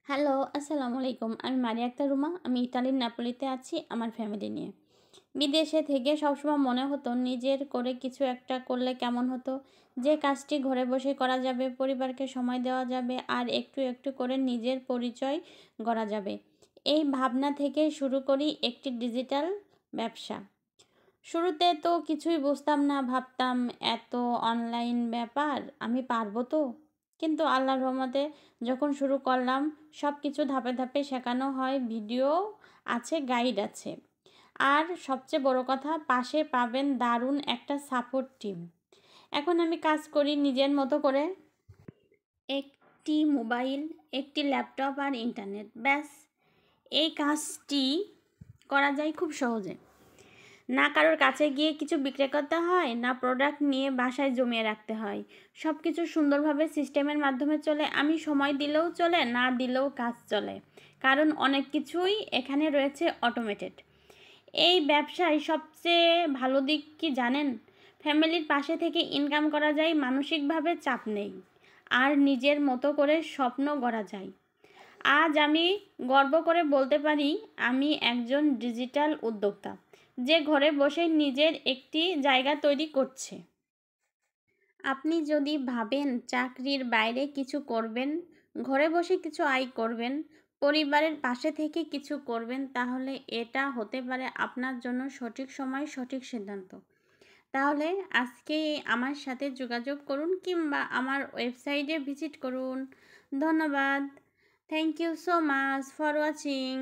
Hello, আসসালামু আলাইকুম। আমি মারিয়া আক্তার রুমা। আমি ইতালির নাপোলিতে আছি আমার ফ্যামিলি নিয়ে। বিদেশে থেকে সবসময় মনে হতো নিজের করে কিছু একটা করলে কেমন হতো? যে কাজটি ঘরে বসে করা যাবে, পরিবারকে সময় দেওয়া যাবে আর একটু একটু করে নিজের পরিচয় গড়া যাবে। এই ভাবনা থেকে শুরু করি একটি ডিজিটাল ব্যবসা। শুরুতে তো কিছুই বুঝতাম না, ভাবতাম এত অনলাইন ব্যাপার আমি পারবো তো। কিন্তু আল্লাহর রহমতে যখন শুরু করলাম সব কিছু ধাপে ধাপে শেখানো হয়, ভিডিও আছে, গাইড আছে, আর সবচেয়ে বড় কথা পাশে পাবেন দারুণ একটা সাপোর্ট টিম। এখন আমি কাজ করি নিজের মতো করে, একটি মোবাইল, একটি ল্যাপটপ আর ইন্টারনেট, ব্যাস। এই কাজটি করা যায় খুব সহজে। না কারোর কাছে গিয়ে কিছু বিক্রি করতে হয়, না প্রোডাক্ট নিয়ে বাসায় জমিয়ে রাখতে হয়। সব কিছু সুন্দরভাবে সিস্টেমের মাধ্যমে চলে। আমি সময় দিলেও চলে, না দিলেও কাজ চলে, কারণ অনেক কিছুই এখানে রয়েছে অটোমেটেড। এই ব্যবসায় সবচেয়ে ভালো দিক কি জানেন? ফ্যামিলির পাশে থেকে ইনকাম করা যায়, মানসিকভাবে চাপ নেই, আর নিজের মতো করে স্বপ্ন গড়া যায়। আজ আমি গর্ব করে বলতে পারি আমি একজন ডিজিটাল উদ্যোক্তা, যে ঘরে বসে নিজের একটি জায়গা তৈরি করছে। আপনি যদি ভাবেন চাকরির বাইরে কিছু করবেন, ঘরে বসে কিছু আয় করবেন, পরিবারের পাশে থেকে কিছু করবেন, তাহলে এটা হতে পারে আপনার জন্য সঠিক সময়, সঠিক সিদ্ধান্ত। তাহলে আজকে আমার সাথে যোগাযোগ করুন কিংবা আমার ওয়েবসাইটে ভিজিট করুন। ধন্যবাদ। Thank you so much for watching.